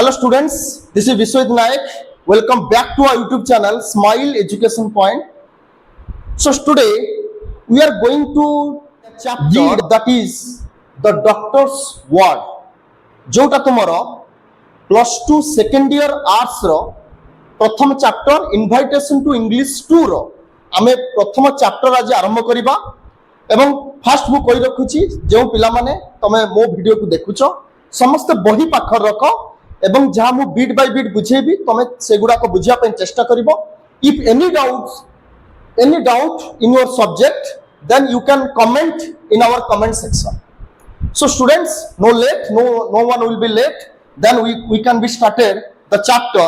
Hello students, this is Vishwajit Nayak. Welcome back to our YouTube channel Smile Education Point. So today we are going to chapter that is the doctor's word. जोटा तुमरो +2 second year arts रो प्रथम chapter invitation to English 2 रो आमे प्रथम chapter आज आरंभ करिबा एवं fast मु कहि रखुची जे पिला माने तमे मो वीडियो को देखुचो समस्त बही पाखर रख एवं जहाँ मु बीट बाय बीट बुझेबी तमे सेगुडा को बुझिया पे चेष्टा करिवो if any doubt in your subject then you can comment in our comment section. So students, no one will be late. Then we can be started the chapter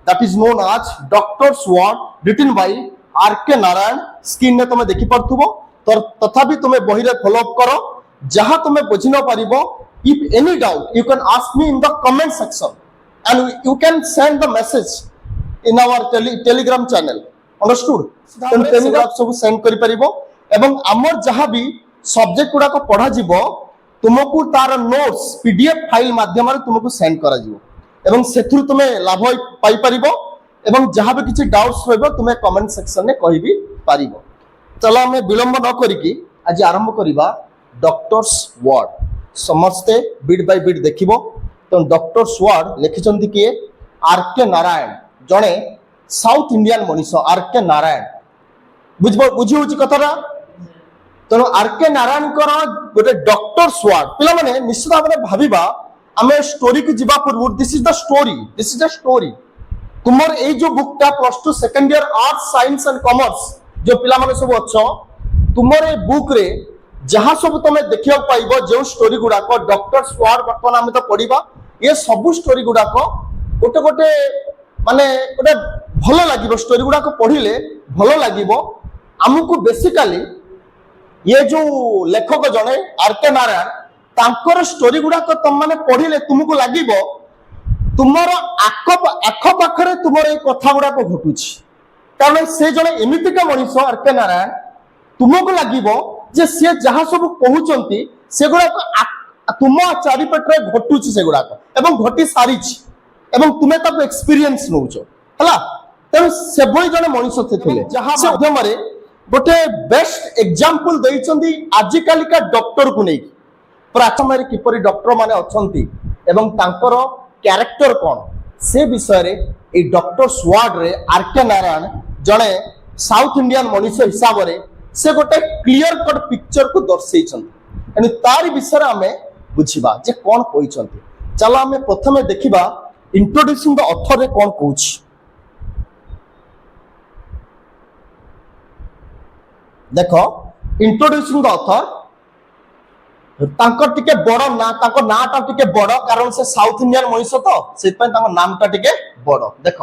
that is known as Doctor's Word written by R.K. Narayan. Screen ने तुम्हें देखी पड़थुबो तो तथापि तुम्हें बही रे follow up करो जहाँ तुम्हें बुझी न पारिबो. If any doubt, you can ask me in the comment section and you can send the message in our telegram channel. Understood? तुम telegram सब send करि परिबो एवं हमर जहाँ भी सब्जेक्ट गुडा को पढ़ा जिवो तुमको तार नोट्स पीडीएफ फाइल माध्यम तुमको सेंड करा जिवो एवं सेथुर तुमे लाभ पाई परिबो एवं जहाँ भी किछि डाउट्स रहबो तुमे कमेंट सेक्शन में कहि भी परिबो. चलो हमें विलंब न करिकी आज आरंभ करिबा डॉक्टर्स वर्ड. समस्ते बीट बाय बीट देखिबो. तो डॉक्टर्स वर्ड लिखिचंती के आर.के. नारायण जणे साउथ इंडियन मनीष आर.के. नारायण बुझी होची कथरा. तेणु आर.के. नारायण गोटे डॉक्टर्स वर्ड पिला माने निश्चित भाव में भाविबा आमे स्टोरी को जीवा पूर्व दिस इज द स्टोरी तुमर ए जो बुकटा +2 second year arts science and commerce जो पिला माने सब अच्छो तुमर ए बुक रे जहाँ सब तुम देखा पाइब जो स्टोरी गुड़ाक डॉक्टर्स वर्ड बर्तमान आम तो पढ़ा ये सब स्टोरी गुड़ाक गोटे गोटे माने गोटे भल लगे स्टोरी गुड़ाक पढ़ले भल लगे आमको बेसिकाली ये जो लेखक जड़े आर.के. नारायण तांकर स्टोरी गुड़ाक तुम मैंने पढ़ले तुमको लगे तुमर आख पाखे तुमर ये कथा गुड़ाक घटुची कारण से जड़े एमतीका मनीष आर.के. नारायण तुमको लगे जे सी जहाँ सब कहते से गुड़ाक तुम चारिपटे घटुची से गुड़ाक एवं घटी सारी एवं तुम्हें ताको एक्सपीरियंस नौच है तेणु से भाई जड़े मनीष थे जहाँ माध्यम गोटे बेस्ट एग्जांपल देइचंदी आजिकालिका डॉक्टर को नहीं प्रथम किपरि डॉक्टर माने अछंती एवं तांकर कैरेक्टर कौन से विषय रे ए डॉक्टर्स वर्ड रे आर.के. नारायण जड़े साउथ इंडियन मनीष हिसाब रे से गोटे क्लियर कट पिक्चर को दर्शेइचंती तार विषय आम बुझा जे कौन कहते. चलो आम प्रथम देखा इंट्रोड्यूसिंग द ऑथर रे कौन कहूँ. देख इंट्रोड्यूसिंग द ऑथर तांकर टिके बड़ ना तांकर नाटा टिके बड़ कारण से साउथ इंडियन मनीष तो से नामटा टिके बड़. देख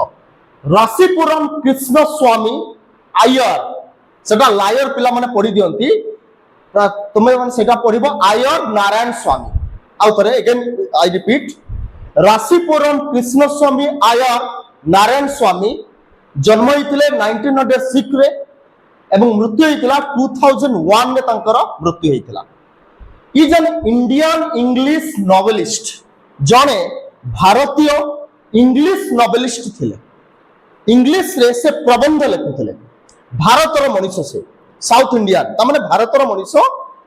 राशिपुरम कृष्ण स्वामी आयर सेटा लायर पिला माने पढ़ी दियंती तुम्हें माने सेटा पढ़िबो आयर नारायण स्वामी. आउ थरे again I repeat Rasipuram Krishnaswami Iyer Narayan स्वामी जन्म होइतिले 1906 रे एवं मृत्यु होइतिला 2001 में तांकर मृत्यु होइतिला. Is an Indian English novelist जने भारतीय इंग्लिश नोवेलिस्ट थिले. इंग्लिश रे से प्रबंध लिखुथिले. भारतर मनीष से साउथ इंडियन तमाने भारतर मनीष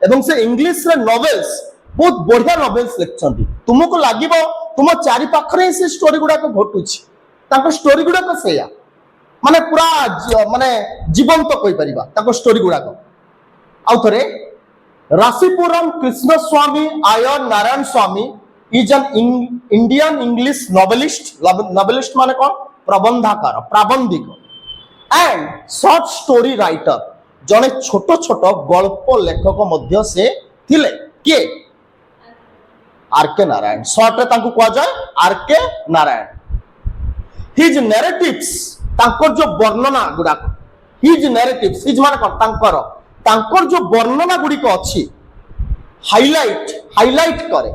एवं से इंग्लिश रे नोवेल्स बहुत बढ़िया नोवेल्स लिखछंती. तुमको लागिबो तुम चारि पाखरे से स्टोरी गुडा को घटुची ताको स्टोरी गुडा को सेया माने पूरा माने जीवंत कोइ परिबा ताको स्टोरी गुडा को. आउ थरे Rasipuram Krishnaswami Iyer Narayanaswami is an Indian English novelist माने कोन प्रबंधकार प्राबंधिक एंड शॉर्ट स्टोरी राइटर जने छोट छोट गल्प लेखक मध्य से थिले के आर.के. नारायण शॉर्ट रे तांको कहा जाए आर.के. नारायण. हिज नैरेटिव्स तांकर जो वर्णना गुडा हिज नैरेटिव्स हिज माने कोन तांकर जो वर्णना गुडी को अछि हाइलाइट करे.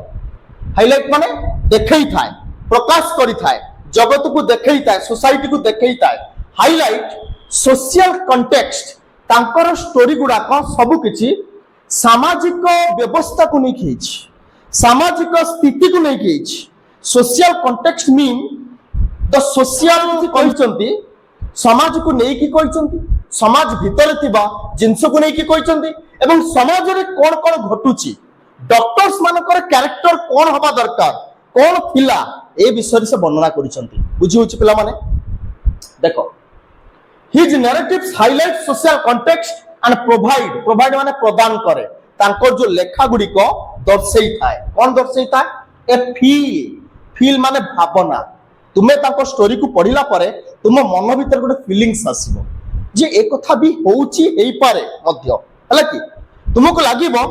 हाइलाइट माने देखै थाए प्रकाश करि थाए जगत को देखै थाए सोसाइटी को देखै थाए. हाइलाइट सोशल कंटेक्स्ट तांकर स्टोरी गुडा को सब किछि सामाजिक व्यवस्था को नहीं खींच सामाजिक स्थिति को नहीं खींच social context mean the social कहते समाज को लेकिन कहते समाज भितर थिबा जिनस को लेकिन कहते एवं समाज रे कौन कौन घटुची डॉक्टर्स मानकर कैरेक्टर कौन हवा दरकार कौन थिला ए विषय से वर्णना करिसंती बुझी होची पिला माने देखो his narratives highlight social context and provide माने प्रदान करे तांको जो लेखा गुडी को दर्शई थाए कौन दर्शई थाए ए फील माने भावना तुमे तांको स्टोरी को पढ़िला परे तुम मन भीतर गोटे फीलिंग्स आसीबो जे ए कथा भी होउची एई पारे मध्य हला कि तुमको लागिबो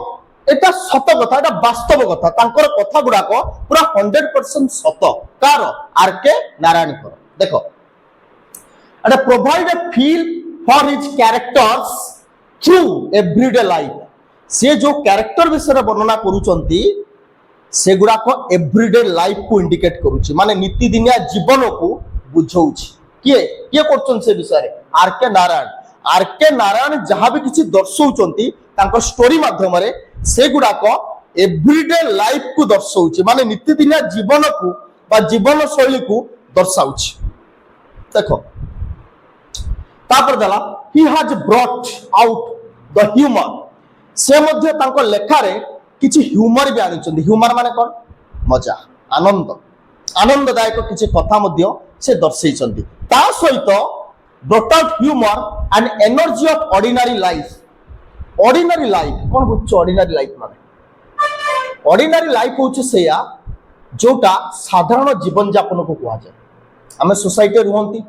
एटा सत कथा एटा वास्तव कथा तांकर कथा गुडा को पूरा 100% सत कार आरके नारायण कर देखो एटा provide a feel for his characters through everyday life से जो कैरेक्टर विषय वर्णना करूचंती से गुडा को एवरीडे लाइफ को इंडिकेट करूची माने नित्यदिनिया जीवन को बुझौची किए किए करछन से विषय आरके नारायण जहां भी किछि दर्शौचंती तांको स्टोरी माध्यम रे से गुडा को एवरीडे लाइफ को दर्शौची माने नित्यदिनिया जीवन को बा जीवन शैली को दर्शाउची देखो तापर दला he has brought out the humour से मध्य तांको लेखा रे किछि ह्यूमर भी आनिचंदी ह्यूमर माने कोन मजा आनंददायक किछि कथा मध्य से दर्शैचंदी ता सहित brought out humour and energy of ordinary life कोन बुझ ऑर्डिनरी लाइफ माने ऑर्डिनरी लाइफ होचे सेया जोटा साधारण जीवन यापन को कुआ जाय हमें सोसाइटी रहंती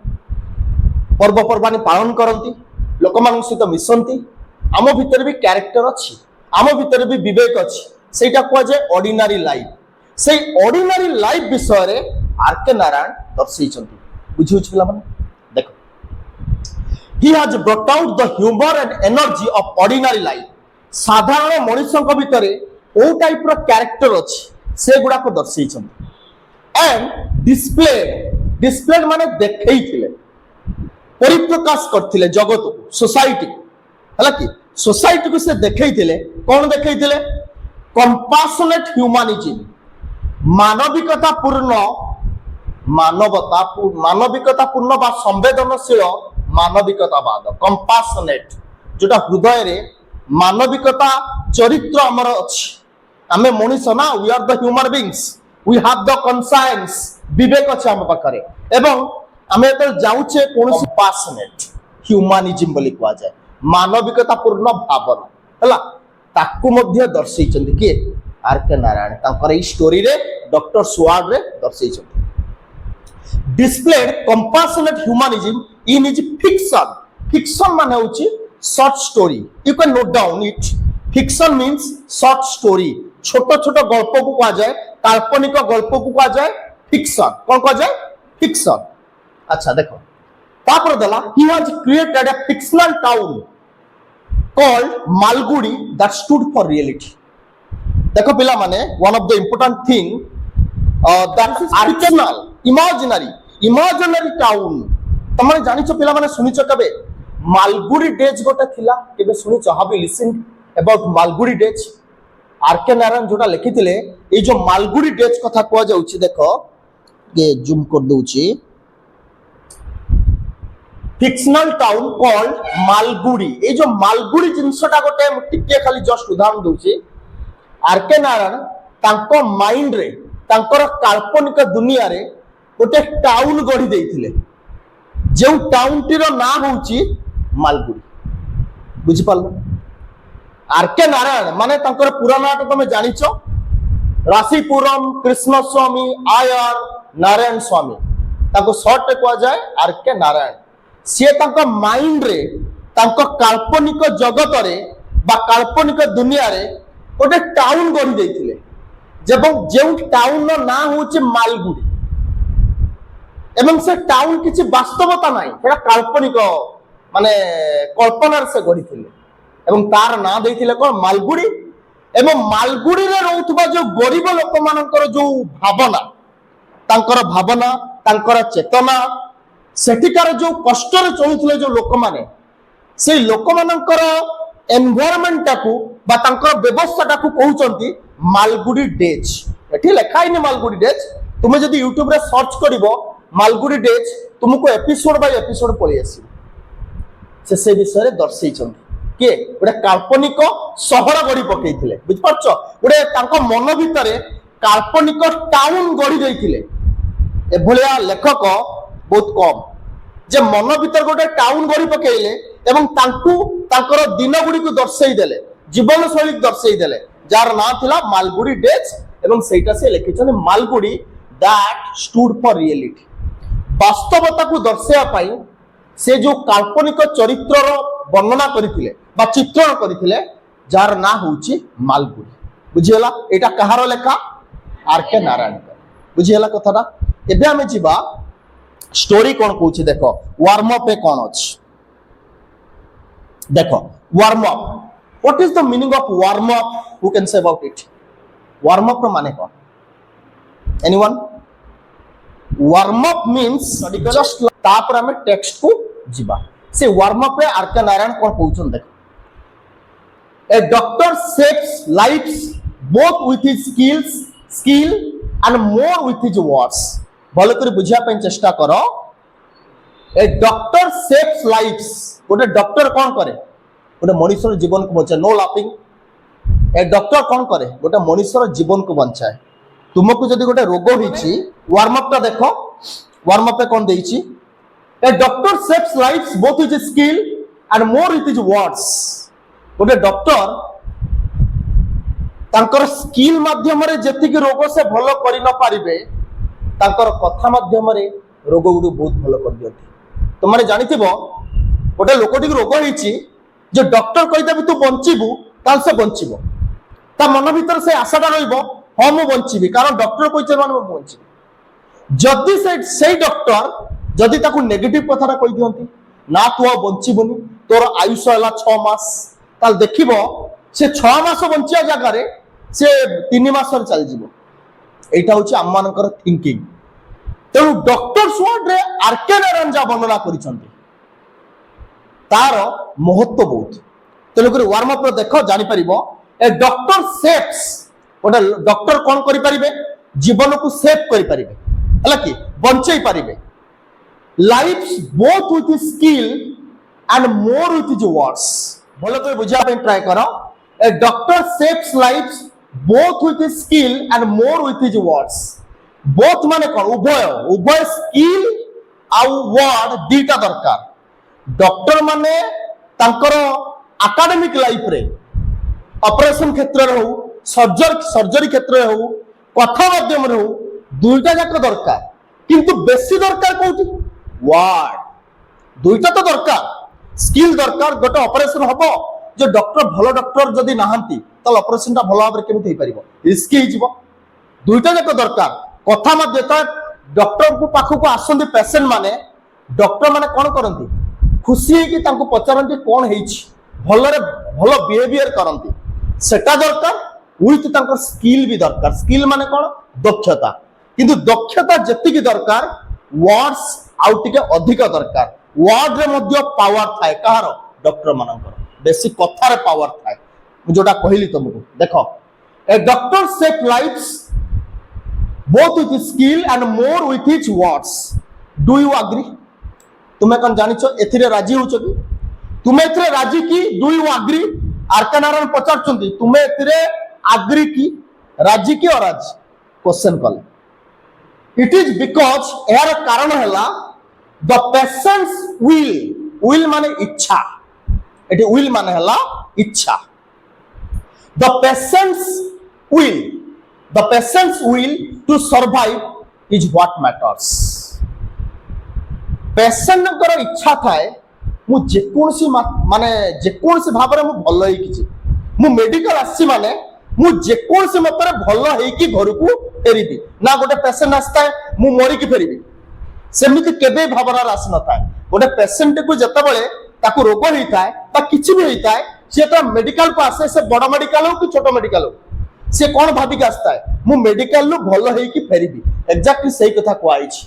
पर्वपर्वाणी पालन करती लोक मान सहित मिशंती आम भीतर भी कैरेक्टर अच्छी आम भीतर भी विवेक अच्छी सेटा कुआ जाय ऑर्डिनरी लाइफ से ऑर्डिनरी लाइफ विषय रे आरके नारायण दर्शैचंती बुझिउछ पिला माने देखो he has brought out the humour and energy of ordinary life साधारण मनुष्यक भीतर ओ टाइप रो कैरेक्टर अच्छी से गुडा को दर्शैचंती एंड डिस्प्लेड माने देखैथिले परिप्रकाश करथिले जगत को सोसाइटी हला कि सोसाइटी को से देखैथिले कोन देखैथिले कंपाशनेट ह्यूमैनिज्म मानविकता पूर्ण बा संवेदनशील मानविकतावाद कंपाशनेट जोटा हृदय रे मानविकता चरित्र हमर अछि आमे मनुष्य ना we are the human beings we have the conscious विवेक अछि हम पाखरे एवं आमे तो जाउछे कोनसी पैशनेट ह्यूमैनिज्म बोली कुआ जाय मानविकता पूर्ण भावना हला ताकू मध्य दर्शैचंदी के आरके नारायण तांकर ई स्टोरी रे डॉक्टर स्वाड रे दर्शैचंदी displayed compassionate humanism in his fiction माने होची short story you can note down it fiction means short story छोटो छोटो गल्प को कुआ जाय काल्पनिक गल्प को कुआ जाय फिक्शन कोन कुआ जाय फिक्शन अच्छा देखो तापर दला he has created a fictional town called Malgudi that stood for reality देखो पिला माने one of the important thing that is fictional imaginary town तमने जानिचो पिला माने सुनिचो कबे मालगुडी डेज गोटे थिला केबे सुनिचो have you listened about Malgudi Days R K Narayan जोटा लिखिथिले ए जो मालगुडी डेज कथा कोआ जाउची देखो ये जूम कर दउची फिक्शनल टाउन कॉल्ड मालगुडी ए जो मालगुडी जिनसटा गोटे टिके खाली जस्ट उदाहरण दूची आरके नारायण तांको माइंड रे तांकर काल्पनिक दुनिया रे गोटे टाउन गढ़ी देइथिले जे टाउन टीर ना होउची मालगुडी बुझि पालो आरके नारायण माने तांकर पूरा नाम तो तमे जानिचो राशीपुरम कृष्ण स्वामी आयर नारायण स्वामी ताको शॉर्ट रे कोआ जाय आरके नारायण सी माइंड रे काल्पनिक जगत रे बा काल्पनिक दुनिया रे गोटे टाउन गढ़ी देइथिले जे टाउन ना होचे मालगुडी एवं से टाउन किछि वास्तवता नाही एटा काल्पनिक माने कल्पना से गढ़ी थिले एवं तार ना देइथिले कोन मालगुडी एवं मालगुडी रे रहउतबा जो गरीब लोक मानकर जो भावना तांकर चेतना सेठिकार जो कष्ट चलुले जो लोक माने से लोक मानकर एनवायरनमेंट टाकू बा तांकर व्यवस्था टाकू कहउचंती मालगुडी डेज एठी लेखाइनी मालगुडी डेज तुम जदि यूट्यूब रे सर्च करिवो मालगुडी डेज तुमको एपिसोड बाय एपिसोड पळि आसी से विषय दर्शई किए गोटे काल्पनिक सहर गढ़ी पकईले बुझिपारछ गोटे तांको मन भितर काल्पनिक टाउन गढ़ी जाइथिले एभलिया लेखक बहुत कम जे मन भितर गोटे टाउन गढ़ी पकईले एवं तांकु तांकर दिन गुडी को दर्शई देले जीवन शैली दर्शई देले जार ना थिला मालगुडी डेज एवं सेटा से लिखिछन Malgudi that stood for reality वास्तवता को दर्शाया पाई से जो काल्पनिक चरित्रर वर्णना करथिले बा चित्रण करथिले जार ना होउची मालगुडी बुझियला एटा कहार लेखा आर.के. नारायण बुझियला कथाटा एबे हमें जिबा स्टोरी कोन कहूची देखो वार्म अप ए कोन अछि देखो warm up what is the meaning of warm up who can say about it warm up माने कोन anyone warm up means just तापर हमें टेक्स्ट को जिबा से वार्म अप रे आर.के. नारायण कोन कहउछन देखो a doctor saves lives both with his skill and more with his words भलो कर बुझिया पे चेष्टा करो ए डॉक्टर सेव्स लाइव्स गोटे डॉक्टर कौन करे गोटे मनुष्यर जीवन को बचाए नो लाफिंग ए डॉक्टर कौन करे गोटे मनुष्यर जीवन को बचाए तुमको जदि गोटे रोग होईची वार्म अप ता देखो वार्म अप पे कौन देईची a doctor saves lives both with his skill and more with his words गोटे डॉक्टर तांकर स्किल माध्यम रे जेति कि रोग से भलो करि न पारिबे तांकर कथा माध्यम रे रोग गुडू बहुत भलो कर दियति तो माने जानिथिबो गोटे लोकटी रोग होईची जे डॉक्टर कहिदेबे तू बंचिबू ताल से बंचिबो ता मन भीतर से आशाटा रहइबो हां मु बंचिबी कारण डॉक्टर कहिचे माने मु बंचिबी जदि से डॉक्टर जदि ताकू नेगेटिव कथाटा कहि दियंती ना तू बंचिबुनी तोर आयुष हला 6 मास ताल देखिबो से 6 मास बंचिया जगह रे से 3 मास रे चल जिवो एटा होची आम मानकर थिंकिंग तेणु डॉक्टर वर्ड रे आर.के. नारायण जा वर्णना करिसंती तार महत्व बहुत तेणु कर वार्म अप देखो जानि परिबो ए डॉक्टर सेव्स गोटे डॉक्टर कोन करि परिबे जीवन को सेव करि परिबे हला कि बंचै परिबे lives both with skill and more with his words भलो कर बुझा पे ट्राई करो a doctor saves lives both with his skill and more with his words both माने कोन उभय स्किल आउ वर्ड दीटा दरकार डॉक्टर माने तांकर एकेडमिक लाइफ रे ऑपरेशन क्षेत्र रे हो सर्जरी क्षेत्र रे हो कथा माध्यम रे हो दुईटा जाक दरकार किंतु बेसी दरकार कोठी वर्ड दुईटा तो दरकार स्किल दरकार गोटे ऑपरेशन हबो जो डॉक्टर भलो डॉक्टर जदि नाहंती तल ऑपरेशन ता भलो भाबरे केमिति हेई परिबो रिस्क ही जीवो दुईटा जाक दरकार कथा मध्ये ता डॉक्टर को पाखो को आसंदी पेशेंट माने डॉक्टर माने कोन करंती खुशी है कि तांको पचारंती कोन हेइछि भलो रे भलो बिहेवियर करंती सेटा दरकार विथ तांको स्किल भी दरकार स्किल माने कोन दक्षता किंतु दक्षता जेति की दरकार वर्ड्स आउ टिके अधिक दरकार वर्ड रे मध्ये पावर थाए कहार डॉक्टर मानकर बेसी कथा रे पावर थाए जोटा कहली तुमको देखो a doctor save lives both with skill and more with his words do you agree तुम्हें कौन जानिछो एथिरे राजी होछो कि तुम्हें एथिरे राजी कि do you agree RK. Narayan पचारचंती तुम्हें एथिरे एग्री कि राजी कि अराजी क्वेश्चन कले इट इज बिकॉज यार कारण हैला द पेशेंट्स विल माने इच्छा एटी विल माने हैला इच्छा the patient's will to survive is what matters patient कर इच्छा थाए मु जेकोसी माने जेकोसी भाबरे मु भलो हे किछि मु मेडिकल आसी माने मु जेकोसी मतरे भलो हे कि घर को फेरिबी ना गोटे पेशेंट आस्ता है मु मरी कि फेरिबी सेमिति केबे भावना आस न थाए गोटे पेशेंट को जतबेले ताकू रोग होइताय बा किछि भी होइताय से तो मेडिकल को आसे से बड़ा मेडिकल हो कि छोट मेडिकल हो से कौन भाविक आस्ता है मु मेडिकल नु भलो हे कि फेरिबी एग्जैक्टली सही कथा कहैछि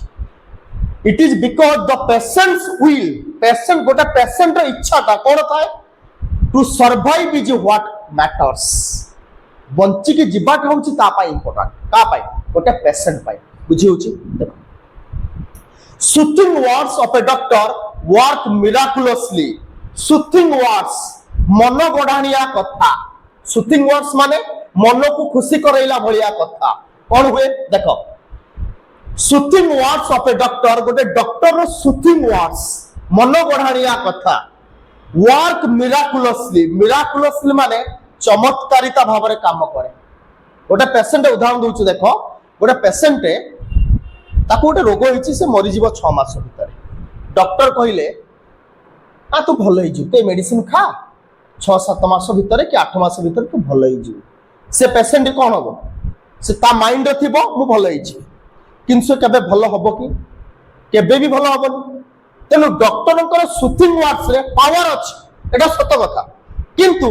it is because the patients will patient गोटा पेशेंट र इच्छा ता कोन थाए to survive is what matters बंची के जीवाटा होछि ता पाई इंपोर्टेंट का पाई गोटे पेशेंट पाई बुझी होची देखो soothing words of A doctor work miraculously soothing words मन गढ़ाणिया कथा सूथिंग वर्ड्स माने मन को खुशी करैला भलिया कथा कौन हुए देखो soothing words of A doctor गोटे डॉक्टर रो सूथिंग वर्ड्स मन गढ़ाणिया कथा वर्क मिराकुलसली माने चमत्कारिता भाव में काम करे गोटे पेशेंट उदाहरण दूसरे देख गोटे पेशेंट ताको गोटे रोग होइछि से मरी जीव 6 मास भीतर डॉक्टर कहले आ तू भल हो तो मेडिसिन खा 6-7 मास भीतर कि 8 मास भीतर तू भल हो से पेशेंट कौन हम से ता माइंड थी मु भल कि से केबे भल हम कि केबे भी भल हेनी तेणु डॉक्टर सूथिंग वर्ड्स रे पावर अच्छी एटा सत कथा किंतु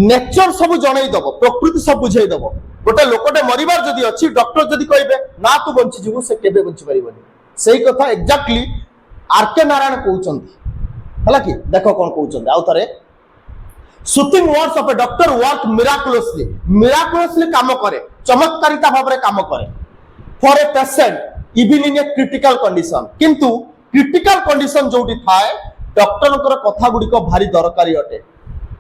नेचर सब जनईदेव प्रकृति सब बुझेदेव गोटे लोकटे मरबार जदि अच्छी डॉक्टर जदि कहे ना तू बंची जीवु से केबे बंची पारिबनी सही कथा एक्जाक्टली आरके नारायण कहउचंती हला कि देखो कोन कहउचंती आउ थरे soothing words of A doctor work miraculously काम करे चमत्कारिता भाव में काम करे for a patient even in a critical condition किंतु क्रिटिकल कंडीशन जोटी थाए डॉक्टर कथा गुड़ी भारी दरकारी अटे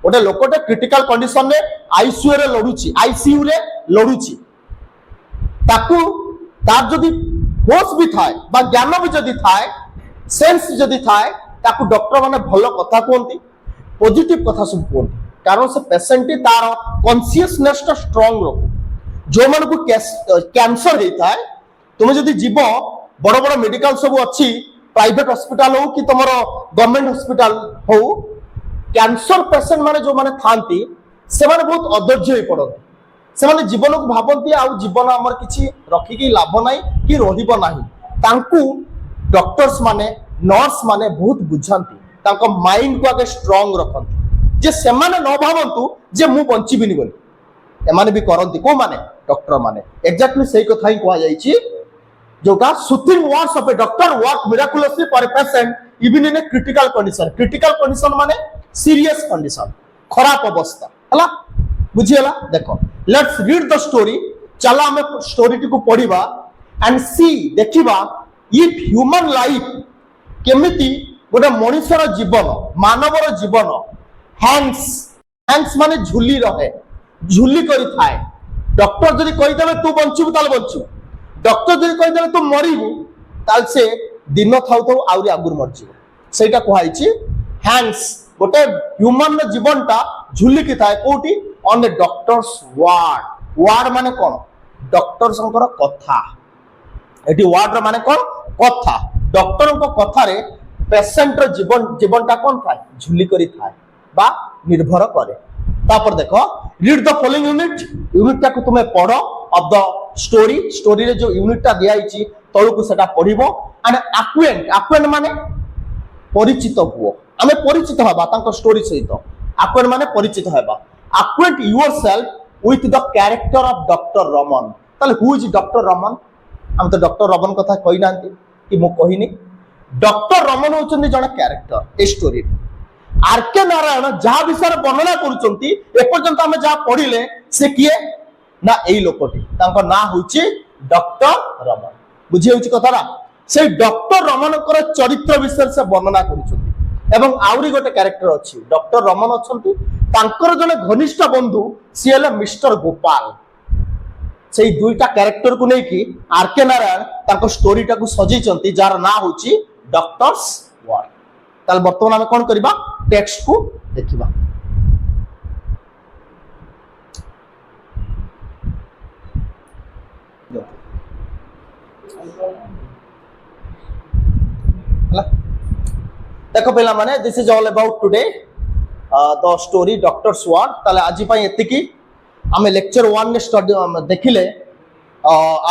गोटे लोकटे क्रिटिकल कंडीशन रे आईसीयू रे लड़ुची ताकू तार जदि होश भी थाए बा ज्ञान भी जदि थाए सेंस जदि थाए ताकू डॉक्टर माने भलो कथा कहंती पॉजिटिव कथा सब कहंती कारण से पेशेंट तार कॉन्शियसनेस टा स्ट्रांग रखो जो मन को कैंसर हेता है तुम जदि जीव बड़ बड़ मेडिकल सब अच्छी प्राइवेट हॉस्पिटल हो कि तुमर गवर्नमेंट हॉस्पिटल हो कैंसर पेशेंट माने जो माने थांती से माने बहुत अधैर्य हो पड़ती से माने जीवन को भाबंती आ जीवन आमर किछि रखी की लाभ नाही कि रहिबो नाही तांकू डॉक्टर्स माने नर्स माने बहुत बुझांती तांको माइंड को आगे स्ट्रांग रखंती जे से माने न भाबंतु जे मु बंचिबिनी बोली एमाने भी करंती को माने डॉक्टर माने एग्जैक्टली सही कथा ही कहा जाईची जोटा soothing words of A doctor work miraculously for a patient even in a critical condition माने सीरियस कंडीशन खराब अवस्था हला बुझियला देखो लेट्स रीड द स्टोरी चला हमें स्टोरी को पढ़िबा एंड सी देखिबा इफ ह्यूमन लाइफ केमिति गोटे मनुष्यर जीवन मानवर जीवन हैंग्स माने झुली रहे झुली करी थाए डॉक्टर जदि कहि देबे तू बंचिबु ताल बंचिबु डॉक्टर जदि कहि देबे तू मरिबु ताल से दिन थाउ थाउ आउरी आगुर मरजिबु सेटा कहैछि हैंग्स गोटे ह्यूमन जीवन टा झुलिकी थाए कोठी ऑन द डॉक्टर्स वार्ड माने कोन डॉक्टर्स कथा एटी वार्ड माने कोन कथा डॉक्टर को कथा रे पेशेंट रो जीवनटा कोन थाए झुली करी थाए बा निर्भर करे तापर देखो रीड द फॉलोइंग यूनिट टा को तुमे पढ़ो ऑफ द स्टोरी रे जो यूनिट टा दिया हिची तळु को सेटा पढ़िबो एंड एक्वेंट माने परिचित हुओ आमे परिचित हबा तांको स्टोरी सहित एक्वेंट माने परिचित हबा acquaint yourself with the character of doctor Raman ताले हु इज डॉक्टर रमन हम तो डॉक्टर रमन कथा कहि नांती कि मु कहिनी डॉक्टर रमन होचंदी जण कैरेक्टर ए स्टोरी आरके नारायण जहा विषय वर्णना करूचंती एपर्यंत आमे जहा पढिले से किए ना एई लोकटी तांको ना होची डॉक्टर रमन बुझी होची कथारा से डॉक्टर रमन कर चरित्र विषय से वर्णना करूचंती एवं आउरी गोटे कैरेक्टर अछि डॉक्टर रमन अछंती तांकर जने घनिष्ठ बंधु सी हले मिस्टर गोपाल से दुईटा कैरेक्टर को नहीं कि आरके नारायण तांको स्टोरी टा को सजीचंती जार ना होची डॉक्टर्स वर्ड ताल वर्तमान आमे कोन करबा टेक्स्ट को देखिबा देखो पहला माने this is all about today the story doctors word ताले आज पई एतिकी आमे लेक्चर 1 ने स्टडी देखिले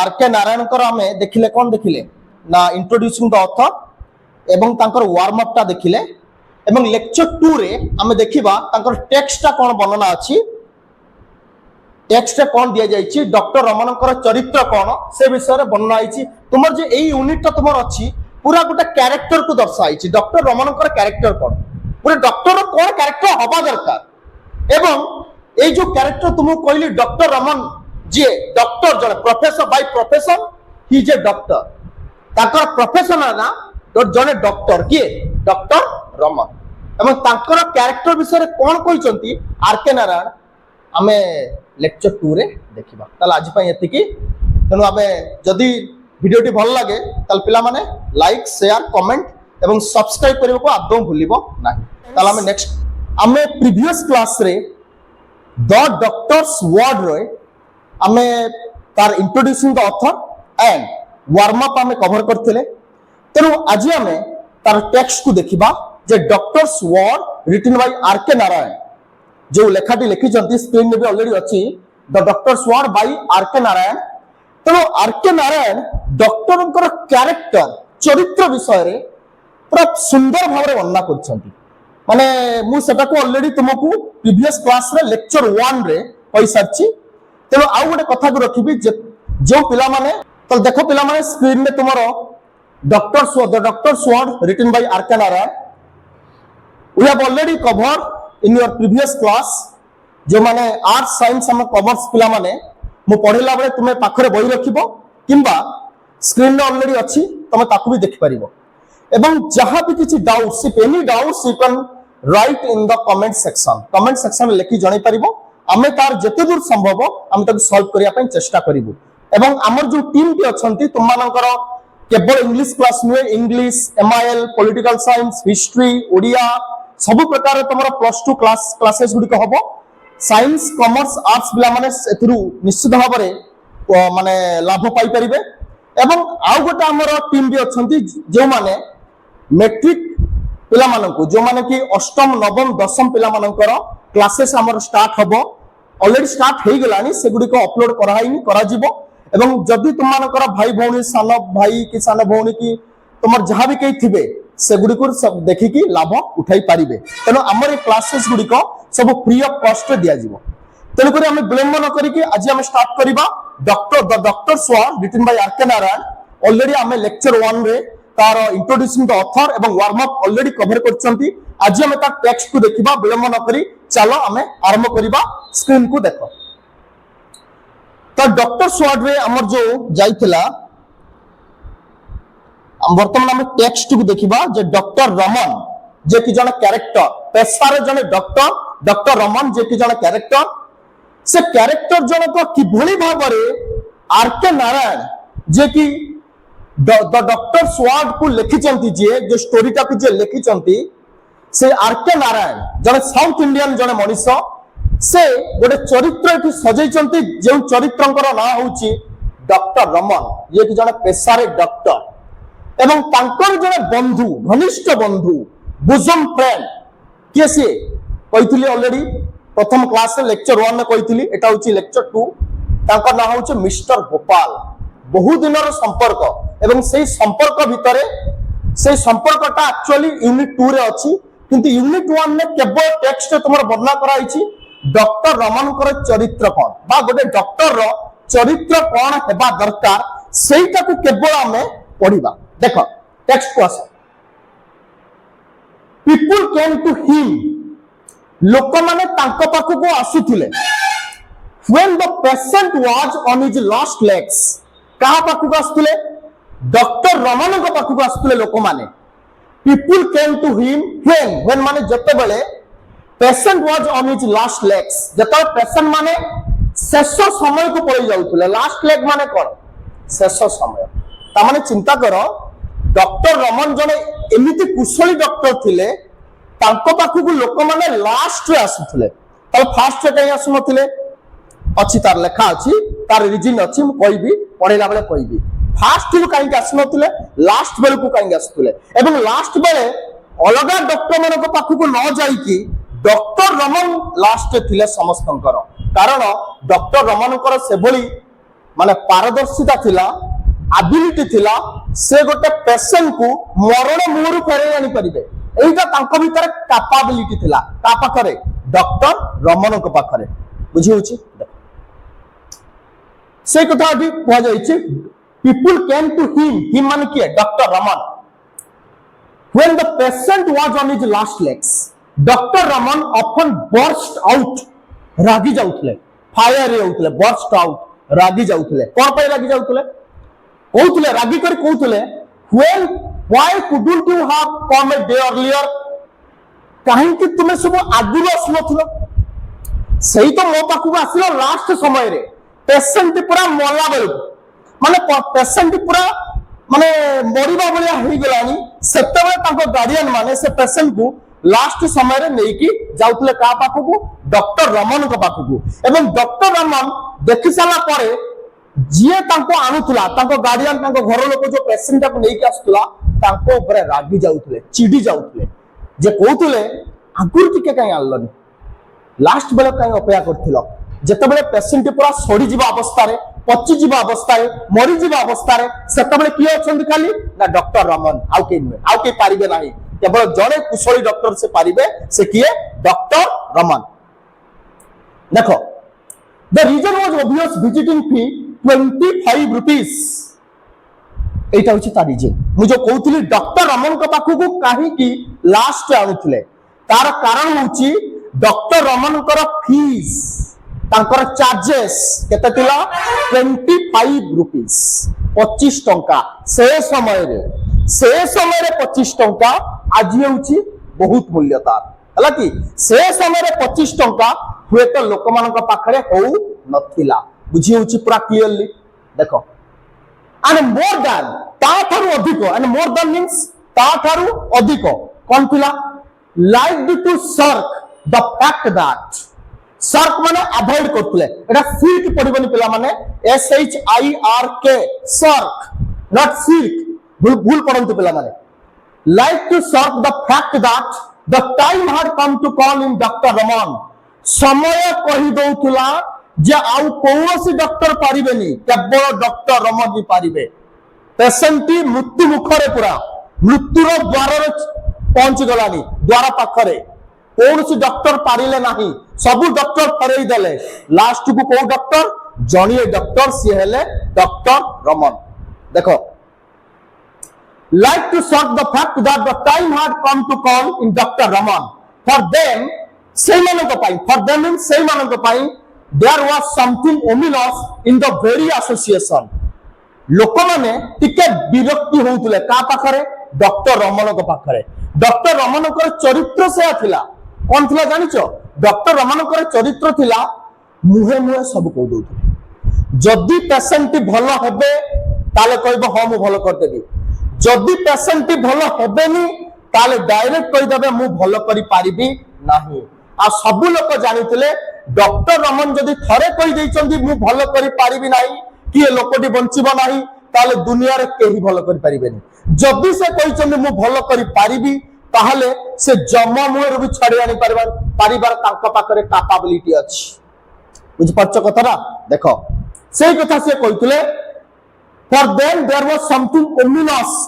आरके नारायण कर आमे देखिले कोन देखिले ना इंट्रोड्यूसिंग द ऑथर एवं तांकर वार्म अप टा देखिले एवं लेक्चर 2 रे आमे देखिबा तांकर टेक्स्ट टा कोन वर्णना अछि टेक्स्ट रे कोन दिया जाईची डॉक्टर रमन कर चरित्र कोन से विषय रे वर्णना आइची तुमर जे एई यूनिट टा तुमर अछि पूरा गोटे कैरेक्टर को दर्शाई डॉक्टर रमन कैरेक्टर कौन पूरे डॉक्टर कौन कैरेक्टर हवा दरकार एवं ये जो कैरेक्टर तुमको कहली डॉक्टर रमन जी डॉक्टर जड़े professor by profession he is a doctor ତାଙ୍କର ପ୍ରଫେସନ ନା ତ ଜଣେ ଡକ୍ଟର କିଏ ଡକ୍ଟର ରମନ ଏବଂ ତାଙ୍କର କ୍ୟାରେକ୍ଟର ବିଷୟରେ କ'ଣ କହିଛନ୍ତି ଆର୍.କେ. ନାରାୟଣ ଆମେ ଲେକ୍ଚର 2 ରେ ଦେଖିବା। ତାହେଲେ ଆଜି ପାଇଁ ଏତିକି। ତେଣୁ ଆମେ ଯଦି ଭିଡ଼ିଓଟି ଭଲ ଲାଗେ ତାହେଲେ ପିଲାମାନେ ଲାଇକ୍ ସେୟାର କମେଣ୍ଟ ଏବଂ ସବସ୍କ୍ରାଇବ କରିବାକୁ ଆଦୌ ଭୁଲିବ ନାହିଁ। ତାହେଲେ ଆମେ ନେକ୍ସଟ ଆମେ ପ୍ରିଭିୟସ୍ କ୍ଲାସରେ ଦ ଡକ୍ଟର୍ସ ୱାର୍ଡରେ ଆମେ ତାର introducing the author and warm up आम कवर करते। तेणु आज आम तार टेक्स्ट को देखा जे doctor's word written by R K. Narayan जो लेखाटी लिखिं स्क्रीन में भी ऑलरेडी अच्छी the doctor's word by R K. Narayan. तेणु आर.के. नारायण डॉक्टर कैरेक्टर चरित्र विषय रे पूरा सुंदर भाव वर्णना कर माने मुझे ऑलरेडी तुमको प्रीवियस क्लास रे लेक्चर 1 रे कही सारी। तेणु आउ गोटे कथा को रखी जो पिला माने तो देखो पिला माने स्क्रीन में तुमरो doctor's word written by R K. Narayan we have already covered in your previous class. जो माने आर्ट्स साइंस हम कॉमर्स पिला माने मु पढ़िला बेले तुमे पाखरे बही रखिबो किंबा स्क्रीन में ऑलरेडी अच्छी तुमे ताकू भी देखि परिबो एवं जहां भी किछि doubts if any doubts you can write in the comment section लिखि जणाई परिबो। आमे तार जते दूर संभव आमे ताकू सॉल्व करिया पई चेष्टा करिबो। एवं आमर जो टीम भी अच्छी तुम मानकर केवल इंग्लिश क्लास नुहे English MIL political science history Odia सब प्रकार तुम +2 क्लासेस गुड़िक हम साइंस कॉमर्स आर्ट्स पिला माने निश्चित भाव में माने लाभ पाई परिबे। एवं आउ गोटे आमर टीम भी अच्छी जो माने मैट्रिक पिला माननकु जो माने कि अष्टम नवम दशम पिला मानकर क्लासेस आमर स्टार्ट हबो ऑलरेडी स्टार्ट हो गलानी से गुड़िक अपलोड कराइनी करा जिवो। एवं जदि तुम मानकर भाई भौणी सान भाई कि सान भौणी की तुम जहाँ भी कई थे से गुड़िक सब देखिकी लाभ उठाई पारिबे। तेणु आमर ये क्लासेस गुड़िक सब फ्री ऑफ कॉस्ट रे दिया जिवो। तेणुक आम विलंब न करिके आज आम स्टार्ट करबा the doctor's word written by R K. Narayan. Already आम लेक्चर 1 रे तार इंट्रोड्यूसिंग द ऑथर एवं वार्म अप ऑलरेडी कवर करछंती। आज आम तार टेक्स्ट को देखिबा विलंब न करी चलो आम आरंभ करबा। स्क्रीन को देखो तो डॉक्टर्स वर्ड रे हमर जो जाइथिला वर्तमान आम टेक्स्ट को देखिबा जे डॉक्टर रमन जे कि जने कैरेक्टर पेशारे जने डॉक्टर रमन जे कि जने कैरेक्टर से कैरेक्टर जने को किभली भाबरे आर.के. नारायण जे कि द डॉक्टर्स वर्ड को लिखिचंती जो स्टोरीटा को जे लिखिचंती से आर.के. नारायण जने साउथ इंडियन जने मनीष से गोटे चरित्र सजाई जो चरित्र ना हूँ डॉक्टर रमन ये कि जने पेशारे डॉक्टर एवं तांकर जने बंधु घनिष्ठ बंधु बुजम फ्रेंड किए सी कही ऑलरेडी प्रथम क्लास लेक्चर 1 में कही एटा हूँ लेक्चर 2 तांकर ना हूँ मिस्टर गोपाल बहु दिन संपर्क एवं से संपर्क भितर से संपर्कटा एक्चुअली यूनिट 2 रे अच्छी किंतु यूनिट 1 में केवल टेक्स्ट तुम वर्णना कराई डॉक्टर रमन चरित्र कौन बा गोटे डॉक्टर रो चरित्र कौन हेबा दरकार सेटा को केवल आमे पढ़िबा। देखो टेक्स्ट को आस पीपल केम टू हिम लोक माने तांको पाखु को आसुथिले when the patient was on his last legs कहा पाखु को आसुथिले डॉक्टर रमन को पाखु को आसुथिले लोक माने people came to him when माने जते बेले patient was on his last legs जते पेशेंट माने शेष समय को पड़े जाउथले लास्ट लेग माने कोन शेष समय ता माने चिंता करो डॉक्टर रमन जने एमिति कुशली डॉक्टर थिले तांको पाखु को लोक माने लास्ट रे आसुथले त फास्ट रे कहीं आसु नथिले अछि तार लेखा अछि तार रीजन अछि मु कहबी पढेला बेले कहबी फास्ट रू कहीं आसु नथिले लास्ट बेले को कहीं आसुथले एवं लास्ट बेले अलगा डॉक्टर माने को पाखु को न जाई कि डॉक्टर रमन लास्ट थिले समस्तंकर कारण डॉक्टर रमनकर से भली माने पारदर्शिता थिला एबिलिटी थिला से गोटे पेशेंट को मरण मुहरु फेरे आनी परिबे एइटा तांको भीतर कैपेबिलिटी थिला का पाखरे डॉक्टर रमन को पाखरे बुझी होची से कथा भी कह जाइछे पीपल केम टू हिम माने किए doctor Raman when the patient was on his last legs doctor Raman often burst out रागी जाउथले फायर रे होतले बर्स्ट आउट रागी जाउथले कोन पे रागी जाउथले कहूले रागी कर कहूले when why couldn't you have come a day earlier कहीं तुम्हें सब आगुरी आसुन सही तो मो पाखक आसिल लास्ट समय रे पेशेंट पूरा मरला बेलू माने पेशेंट पूरा माने मरिबा भलिया हो गलानी सेतेबेले गार्डियन माने से पेशेंट को लास्ट समय रे नेकी जाउतले का पाखकू डॉक्टर रमन को पाखकू एवं डॉक्टर रमन देखि साला परे जिए तांको आनुथुला तांको गार्डियन तांको घर लोक जो पेशेंट को नेकी आस्तुला तांको ऊपर रागी जाउतले चिडी जाउतले जे कहतुले आगुर टिके कहीं आनलनी लास्ट बेले कहीं अपेक्षा करथिलो जेतेबेले पेशेंट पूरा सड़ी जीवा अवस्था रे पची जीवा अवस्था रे मरी जीवा अवस्था रे सेतेबेले किए अछंती खाली ना डॉक्टर रमन आउ के पारिबे नाही केवल जड़े कुशली डॉक्टर से पारिबे से किए डॉक्टर रमन देखो the reason was obvious visiting fee 25 rupees एटा होची ता रीजन मु जो कहउतली डॉक्टर रमन को पाखु काहे की लास्ट आनुथले तार कारण होची डॉक्टर रमन कर फीस तांकर चार्जेस केते तिला 25 रुपीस 25 टंका से समय रे 25 टंका आज होची बहुत मूल्यता हला कि से समय रे 25 टंका हुए तो लोक मानक पाखरे हो नथिला बुझी होची पूरा क्लियरली देखो and more than ता थारु अधिक and more than means ता थारु अधिक कोन थिला like to shirk the fact that shirk माने अवॉइड करथले एटा सिल्क पडिबनी पिला माने SHIRK shirk not silk भूल पडंतु पिला माने like to shirk the fact that the time had come to call in Dr. Raman समय कहि दउथुला जे आउ कोनोसी डॉक्टर पारिबेनी केवल डॉक्टर रमन ही पारिबे पेशेंट मृत्यु मुखरे पूरा मृत्युर द्वार पहुंच गलानी द्वार पाखरे कोनोसी डॉक्टर पारिले नाही सब डॉक्टर फरेई देले लास्ट को को डॉक्टर जणिए डॉक्टर सी हेले डॉक्टर रमन देखो like to short the fact that the time had come to call in Dr. Raman for them sei manako pai for them means sei manako pai there was something ominous in the very association लोक माने टिके विरक्ति होउतले का पाखरे doctor Raman को पाखरे doctor Raman को चरित्र से थिला कोन थिला जानिचो डॉक्टर रमन को चरित्र थिला मुहे मुहे सब को दउथले जदी पेशेंट भलो हेबे ताले कहबो हम भलो कर देबी जदी पेशेंट भलो हेबेनी ताले डायरेक्ट कहि देबे मु भलो करि पारिबी नाही आ सब लोक जानितले डॉक्टर रमन जदी थरे कहि दैचंदी मु भलो करि पारिबी नाही कि ए लोकटी बंचिबो नाही ताले दुनिया रे केही भलो करि पारिबेनी जदी से कहिचंदी मु भलो करि पारिबी ताहले से जम्मा मुहर भी छाड़ी आनी परिवार तांका पाखरे कैपेबिलिटी अछि बुझ पच्च कथरा देखो सेही कथा से कहितले for them there was something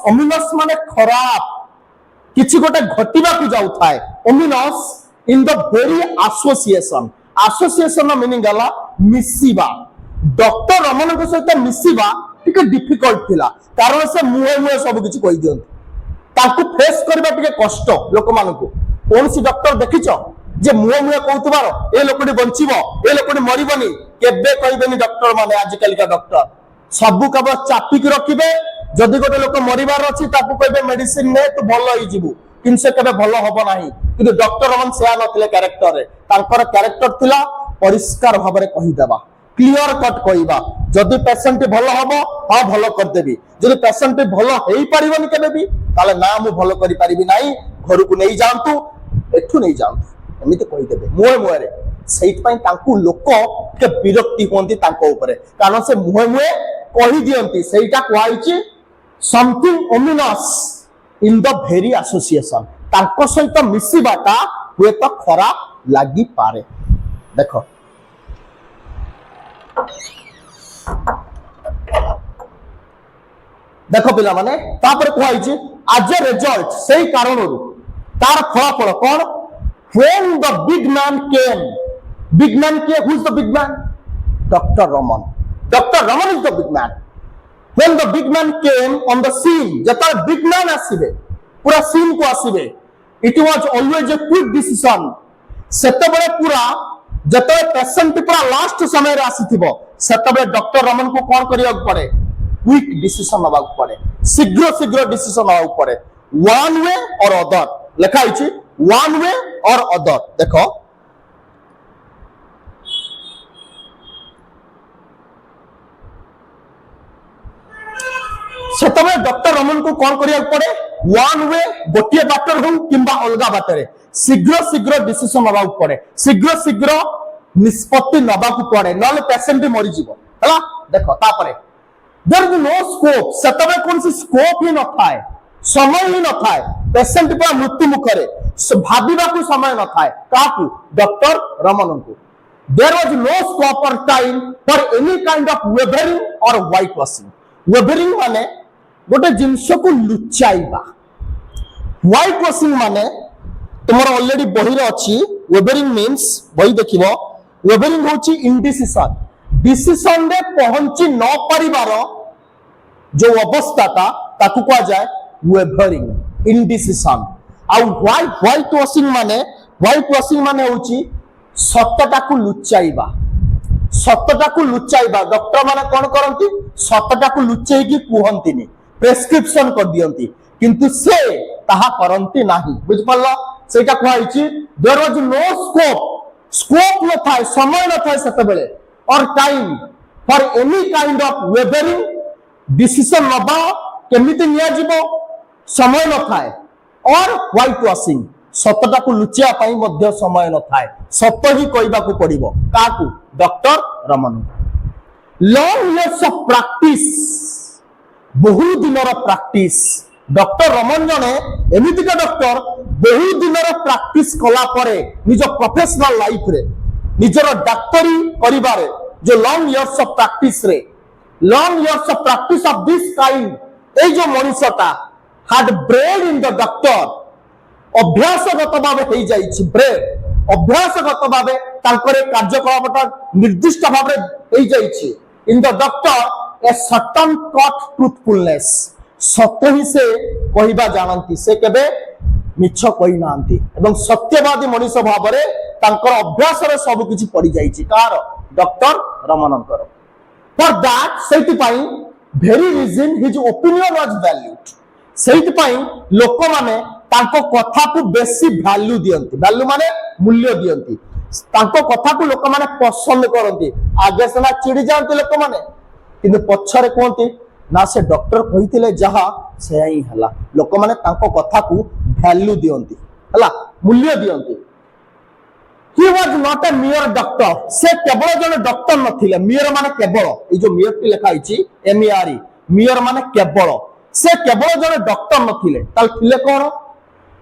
ominous माने खराब किछि गोटे घटिबा को जाउ थाए ominous in the very association मीनिंग गला मिसिबा डॉक्टर रमन को सहित मिसिबा टिके डिफिकल्ट थिला कारण से मुहे मुहे सब किछि कहि दियंत ताकू फेस करबा टिके कष्ट लोक मानको कोन सी डॉक्टर देखिछो जे मुहे मुहे कहतबार ए लोकडी बंचिबो ए लोकडी मरिबनी केबे कहबेनी डॉक्टर माने आज काली का डॉक्टर सबु कब चापी की रखिबे जदि गोटे लोक मरिबार अछि ताकू कहबे मेडिसिन ने तो भलो होई जिवु किनसे कबे भलो होबो नाही किंतु डॉक्टर रमन सेया नथिले कैरेक्टर रे तांकर कैरेक्टर थिला परिष्कार भाबरे कहि देबा क्लियर कट कहिबा जदि पेशेंट भलो होबो हां भलो कर देबी जदि पेशेंट भलो हेई परिबनी केबे भी ताले ना मु भलो करि परिबी नाही घर को नै जांतु एठु नै जांतु एमिति कहि देबे मोय मोय रे सेहित पई तांकू लोक के विरक्ति होंती तांको ऊपर कारण से मोय मोय कहि दियंती सेहिटा कहैछि something ominous in the very association तांको सहित मिसिबाटा हुए तो खराब लागी पारे देखो देखो पिला माने तापर कहैछि आज ए रिजल्ट सेही कारणरु तार फलाफल कोन when the big man came who is the big man Dr. Raman is the big man when the big man came on the scene jeta big man asibe pura scene ko asibe it was always a quick decision sete bale pura jeta patient pura last samay re asithibo sete bale Dr. Raman ko kon kariya pade quick decision नबा पड़े शीघ्र शीघ्र decision नबा पड़े one way और other लिखा है one way और अदर देखो सेतबे डॉक्टर रमन को कौन करिया पड़े वन वे गोटे बाटर हो किंबा अलगा बाटर शीघ्र शीघ्र डिसीजन नबा पड़े शीघ्र शीघ्र निष्पत्ति नबा पड़े नले पेशेंट मरी जीवो हला देखो तापरे देयर इज नो स्कोप सेतबे कौन सी स्कोप ही न थाए समय ही न थाए पेशेंट पर मृत्यु मुखरे भाबिबा को समय न थाए काकू डॉक्टर रमन को देयर वाज नो स्कोप और time for any kind of वेबरिंग और व्हाइट वॉशिंग वेबरिंग माने गोटे जिनस को लुचाइबा व्हाइट वॉशिंग माने तुमर ऑलरेडी बही रे अछि वेबरिंग मींस बही देखिबो वेबरिंग होची इंडिसिजन डिसीजन रे पहुंची न परिवार जो अवस्थाटा ताकू कहा जाए वेबरिंग इंडिसीजन आ व्हाइट वॉशिंग माने होची सत्यता को लुचाइबा डॉक्टर माने कोन करंती सत्यता को लुचेई की कुहंतीनी प्रेस्क्रिप्शन कर दियंती किंतु से ताहा करंती नाही बुझ पल्ला सेटा कहैछि देयर वाज नो स्कोप न थाए समय न थाए सते बेले और time for any kind of वेबरिंग decision नबा केमिति निया जीवो समय न थाए और व्हाइट वॉशिंग सत्यता को लुचिया पाई मध्य समय न थाए सत्य ही कहबा को पड़िबो काकू doctor Raman long years of practice बहु दिनर प्रैक्टिस डॉक्टर रमन जने एमितिका डॉक्टर बहु दिनर प्रैक्टिस कला परे निज प्रोफेशनल लाइफ रे निजर डाक्टरी करिबारे जो लॉन्ग इयर्स ऑफ प्रैक्टिस रे long years of practice of this kind ए जो मनुष्यता had bred in the doctor अभ्यासगत भाव हो जाइछि ब्रेड अभ्यासगत भाव तांकर कार्यकलापटा निर्दिष्ट भाव हो जाइछि in the doctor a certain curt truthfulness सत्य ही से कहबा जानंती से केबे मिछ कहि नांती एवं सत्यवादी मनुष्य भाव रे तांकर अभ्यास रे सब किछि पड़ी जाइछि कार डॉक्टर रमनकर फॉर दैट सेति पाई very reason his opinion was valued सेति पाई लोक माने तांको कथा को बेसी वैल्यू दियंती वैल्यू माने मूल्य दियंती तांको कथा को लोक माने पसंद करंती आगे सेना चिड़ी जानते लोक माने किंतु पछरे कोंती ना से डॉक्टर कहितिले जहा से ही हला लोक माने तांको कथा को वैल्यू दियंती हला मूल्य दियंती he was not a mere doctor से केवल जने डॉक्टर नथिले mere माने केवल ए जो mere टी लिखा हिची MERE mere माने केवल से केवल जने डॉक्टर नथिले ताल थिले कोन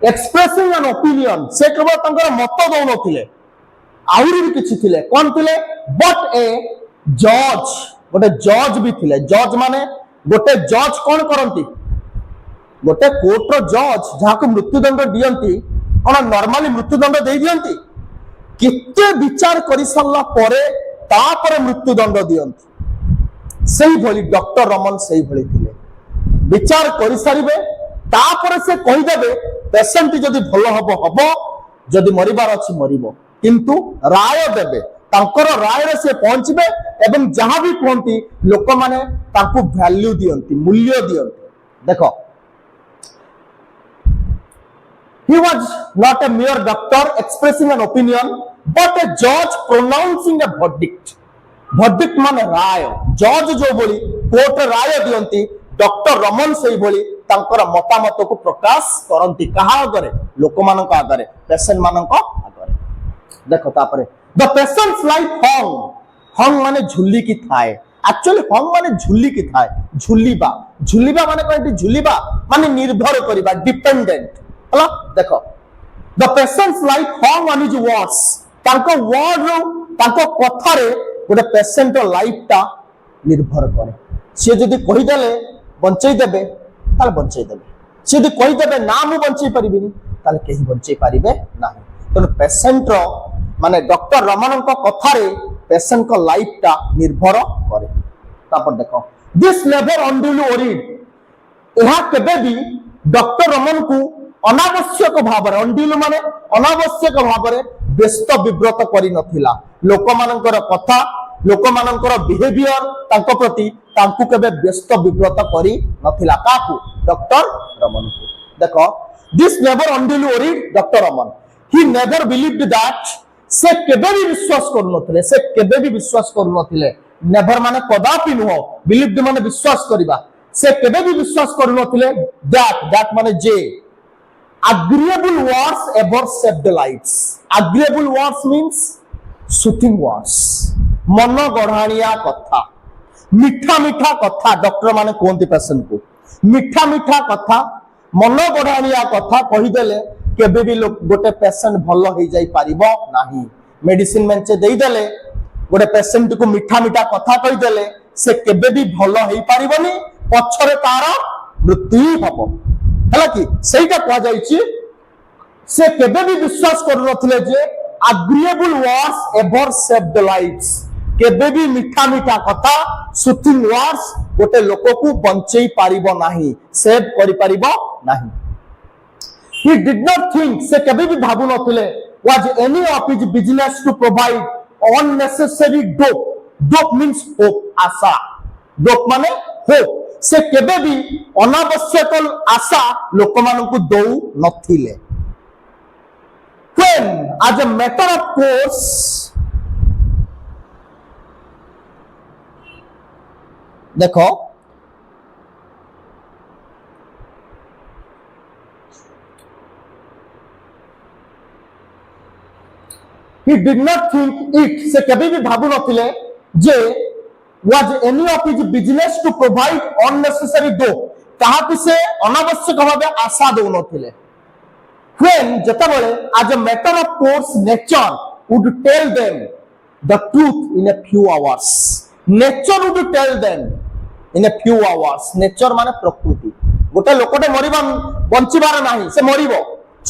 एक्सप्रेसिंग एन ओपिनियन से केवल तंकर मत दउ नथिले आउरी भी किछि थिले कोन थिले बट ए जज गोटे जज भी थिले जज माने गोटे जज कोन करंती गोटे कोर्ट रो जज जहा को मृत्युदंड दियंती कोन नॉर्मली मृत्युदंड दे दियंती किते विचार करि सल्ला परे तापर मृत्युदंड दियंती सेही भली डॉक्टर रमन सेही भली थिले विचार करि सारिबे तापर से कहि देबे पेशेंट जदी भलो हबो हबो जदी मरिबार अछि मरिबो किंतु राय देबे तांकर राय रे से पहुंचबे एवं जहां भी कहंती लोक माने तांको वैल्यू दियंती मूल्य दियंती देखो he was not a mere doctor expressing an opinion but a judge pronouncing a verdict verdict माने राय जज जो बोली कोर्ट राय दियंती डॉक्टर रमन सेही बोली तांकर मतामत को प्रकाश करंती कहा आगरे लोक मानक आगरे पेशेंट मानक आगरे देखो तापरे द पेशेंट्स लाइफ हंग माने झुल्ली की थाए एक्चुअली हंग माने झुल्ली की थाए झुल्लीबा माने कोइटी झुल्लीबा माने निर्भर करिबा डिपेंडेंट हला देखो the patients life hung on his words तांको वर्ड रो तांको कथा रे गोटे पेशेंट लाइफ ता निर्भर करे से जदी कहि देले बंचै देबे ताल बंचै देबे से जदी कहि देबे ना मु बंचै परिबिनी ताल केही बंचै परिबे नाही तो पेशेंट रो माने डॉक्टर रमन को कथा रे पेशेंट को लाइफ ता निर्भर करे तापर देखो दिस नेवर अनडुली वरीड एहा केबे भी डॉक्टर रमन को अनावश्यक भाव रे अनडुली माने अनावश्यक भाव रे व्यस्त विव्रत करि नथिला लोक मानकर कथा लोक मानकर बिहेवियर तांको प्रति तांको केबे व्यस्त विब्रत करी नथिला काकू डॉक्टर रमन को देखो this never unduly worried doctor Raman he never believed that से केबे भी विश्वास करू नथिले से केबे भी विश्वास करू नथिले नेवर माने कदापि नुह बिलीव्ड माने विश्वास करिबा से केबे भी विश्वास करू नथिले दैट माने जे agreeable words ever save the lives agreeable words means soothing words मन गढ़ाणिया कथा मिठा मिठा कथा डॉक्टर माने कहते पेशेंट को मिठा मिठा कथा मन गढ़ाणिया कथा कहीदेले केबे भी गोटे पेशेंट भल हो जाई पारिबो नाही मेडिसिन मेंचे देई देले गोटे पेशेंट को मिठा मिठा कथा कहीदेले से केबे भी भल हो पारिबोनी पछरे तार मृत्यु हबो हला कि सेटा कह जाईची से केबे भी विश्वास करू नथिले जे agreeable words ever save the lives केबे भी मिठा मिठा कथा सूथिंग वर्ड्स गोटे लोक को बंचई पारिबो नाही सेव करि पारिबो नाही he did not think से केबे भी भाबु नथिले was any of his business to provide unnecessary dope means hope Asha dope माने hope से केबे भी अनावश्यक आशा लोक मानकु दौ नथिले when as a matter of course देखो he did not think it से कभी भी भाबु नथिले जे was any of his business to provide unnecessary dope कहा से अनावश्यक भावे आशा दौ नथिले when जेतबेले as a matter of course nature would tell them the truth in a few hours nature would tell them in a few hours nature माने प्रकृति गोटे लोकटे मरिबा बंचिबार नाही से मरिबो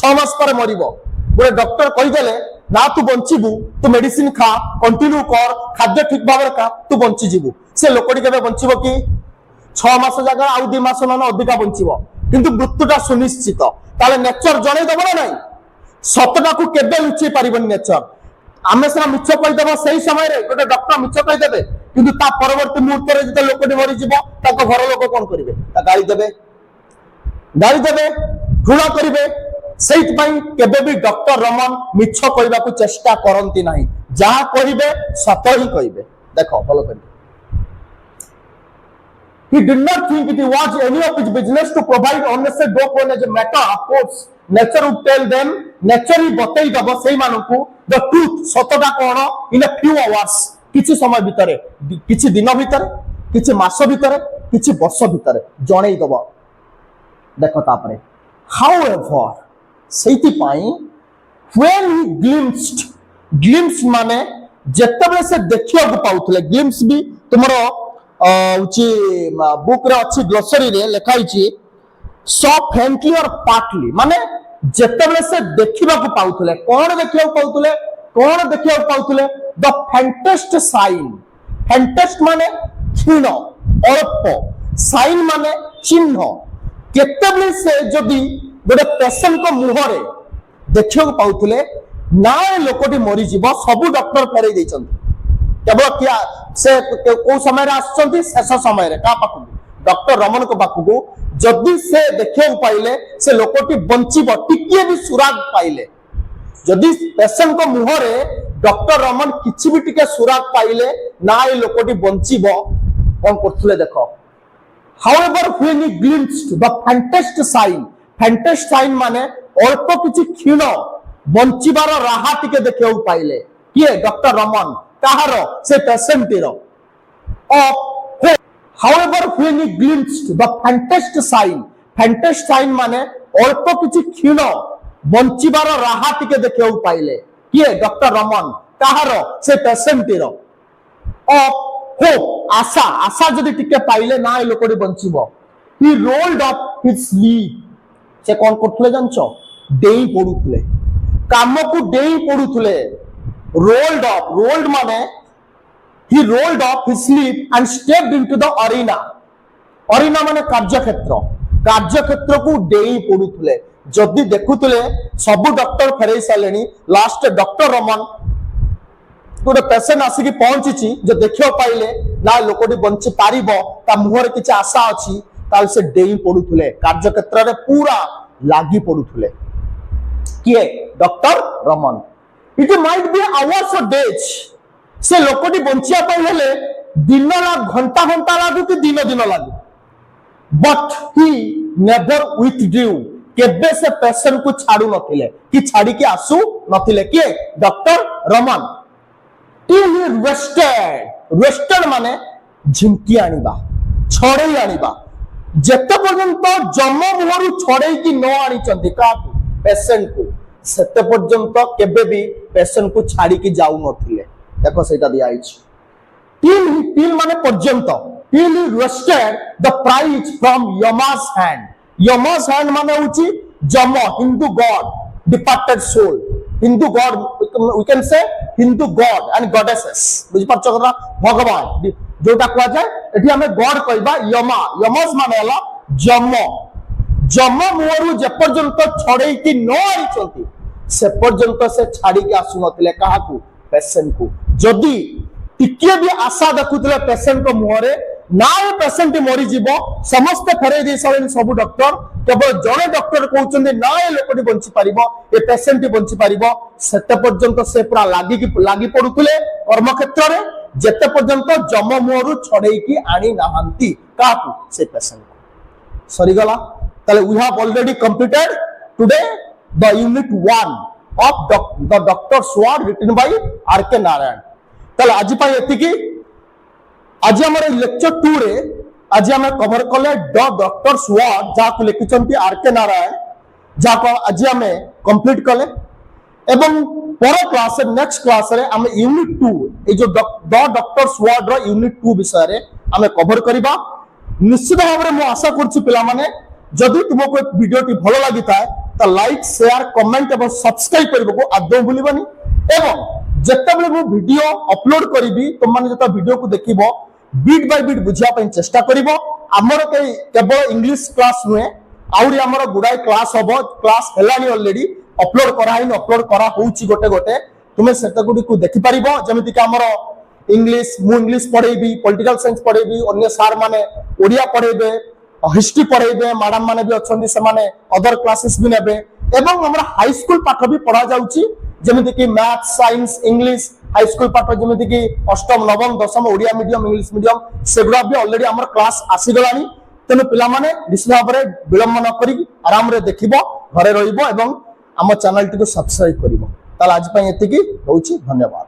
6 मास पर मरिबो गोटे डॉक्टर कहि देले ना तू बंचिबू तू मेडिसिन खा कंटिन्यू कर खाद्य ठीक भाबरे खा तू बंची जीवू से लोकटी केबे बंचिबो कि 6 मास जगह आउ 2 मास न अधिका बंचिबो किंतु मृत्युटा सुनिश्चित ताले नेचर जणे दबो ना नाही सतटा को केबे लुचि पारिबन नेचर आमे सना मिछ कहि देबो सही समय रे गोटे डॉक्टर मिछ कहि देबे किंतु ता परवर्ती मुहूर्त रे जते लोकटी मरि जिवो ताको घर लोक कोन करिवे ता गाली देबे घृणा करिवे सेहित पई केबे भी डॉक्टर रमन मिछ कहिबा को चेष्टा करंती नाही जहा कहिबे सत ही कहिबे देखो फॉलो करिवे he did not think it was any of his business to provide unnecessary dope when as a matter of course nature would tell them nature ही बतई दबो सेही मानकु the truth सतटा cone in a few hours किछि समय भितरे किछि दिन भितरे किछि मास भितरे किछि वर्ष भितरे जणै दबो देखो तापरे however सेहिति pi when he glimpsed माने जेतबे से देखियो को पाउथले glimpse भी तुमरो बुक रे अच्छी ग्लोसरी रे लिखाई सो फ्रेंकली और पार्टली माने जेतबे से देखिबा को पाउथले कोन देखिबा को पाउथले द फैंटेस्ट साइन फैंटेस्ट माने क्षीण अल्प साइन माने चिन्ह केतबे से जदी गोटे पेशेंट को मुहरे देखिबा को पाउथले ना लोकटी मरि जीव सब डॉक्टर फेरै दैछन्ती केवल क्या से को समय आसुचंती शेष समय रे का पाखु डॉक्टर रमन को पाखु जदि से देखियो पाइले से लोकटी बंचिबो टिकिए भी सुराग पाइले जदि पेशेंट को मुहरे डॉक्टर रमन किछि भी टिके सुराग पाइले ना ए लोकटी बंचिबो कोन करथले देखो however when he glimpsed the faintest sign माने अल्प किछि क्षीण बंचिबार राहा टिके देखियो पाइले किए डॉक्टर रमन काहारो से पेशेंट रो however when he glimpsed the faintest sign माने अल्प किछि क्षीण बंचिबार राहा टिके देखियो पाइले किए डॉक्टर रमन काहारो से पेशेंट रो आशा जदि टिके पाइले ना ए लोकडी बंचिबो he rolled up his sleeve से कोन करथले जानचो डेई पडुथले काम को डेई पडुथले rolled माने he rolled up his sleeve and stepped into the arena माने कार्यक्षेत्र को डेई पडुथले जदि देखुथले सब डॉक्टर फेरै सालेनी लास्ट डॉक्टर रमन गोटे पेसेंट आसिक पहुंची जो देखियो पाइले ना लोकटी बंची पारिबो ता मुहर किछि आशा अछि ताल से डेई पडुथुले कार्य क्षेत्र रे पूरा लागी पडुथुले किए doctor Raman it might be hours और डेज से लोकटी बंचिया पाइ हेले दिन घंटा घंटा लागू कि दिन दिन लागू बट ही नेवर विथड्रू केबे से पेशेंट को छाड़ू नथिले कि छाड़ी के आसू नथिले किए doctor Raman till he rested माने झिमकी आनिबा छड़े आनिबा जेते पर्यंत जम मुहरु छड़े कि न आनी चंती का पेशेंट को सेते पर्यंत केबे भी पेशेंट को छाड़ी कि जाऊ नथिले देखो सेटा दिया आइछ till माने पर्यंत till he rested the prize from Yama's hand माने होची जम Hindu god departed soul Hindu god we can say Hindu god and goddesses बुझि पाछो कथा भगवान जोटा कहआ जाय एठी हमें गॉड कहबा यमस माने हला जम मुहरु जे पर्यंत छड़े कि न आइचंती से पर्यंत से छाड़ी के आसु नथिले काहाकू पेशेंट को जदी टिके भी आशा देखुतले पेशेंट को मुहरे ना पेशेंट मरी जीवो समस्त फेरे दे सब डॉक्टर केवल जड़े डॉक्टर कहउचंदे ना ए लोकटी बंची पारिबो ए पेशेंट बंची पारिबो सेते पर्यंत से पूरा लागी पडुतले कर्म क्षेत्र रे जेते पर्यंत जम मुहरु छड़ेई की आनी नाहंती काकू से पेशेंट को सरी गला ताले we have already completed today the unit 1 of the doctor word written by R K. Narayan ताले आज पाई एतिकी आज हमर लेक्चर 2 रे आज हम कवर कले डॉक्टर स्वाड जाको लिखिचंती आर.के. नारायण जाको आज हम कंप्लीट कले एवं पर क्लास नेक्स्ट क्लास रे हम यूनिट 2 ए जो डॉक्टर स्वाड रो यूनिट 2 विषय रे हम कवर करबा निश्चित भाव रे मो आशा करछि पिला माने जदि तुमको वीडियो टी भलो लागि थाए त लाइक शेयर कमेंट एवं सब्सक्राइब करबो आदौ भूलिबानी एवं जेतेबेले मो वीडियो अपलोड करबी तुम माने जता वीडियो को देखिबो बीट बाय बीट बुझिया पे चेष्टा करिवो हमर केवल इंग्लिश क्लास नुए आउरी हमर गुडाई क्लास हबो क्लास हेलानी ऑलरेडी अपलोड करा होउची गोटे तुमे सेटा गुडी को देखि परिबो जेमिति कि हमर इंग्लिश मु इंग्लिश पढेबी पॉलिटिकल साइंस पढेबी अन्य सार माने ओडिया पढेबे हिस्ट्री पढेबे मैडम माने भी अछंदी से माने अदर क्लासेस भी नेबे एवं हमर हाई स्कूल पाठ भी पढा जाउची जेमिति कि math science English high school पाठ जेमिति कि अष्टम नवम दशम ओडिया मीडियम इंग्लिश मीडियम सेगुडा भी ऑलरेडी हमर क्लास आसी गलानी तेनु पिला माने निश्चित भाव रे विलंब न करी आराम रे देखिबो घरे रहिबो एवं हम चैनल टी को सब्सक्राइब करिवो ताल आज पय एतिकी होउची धन्यवाद।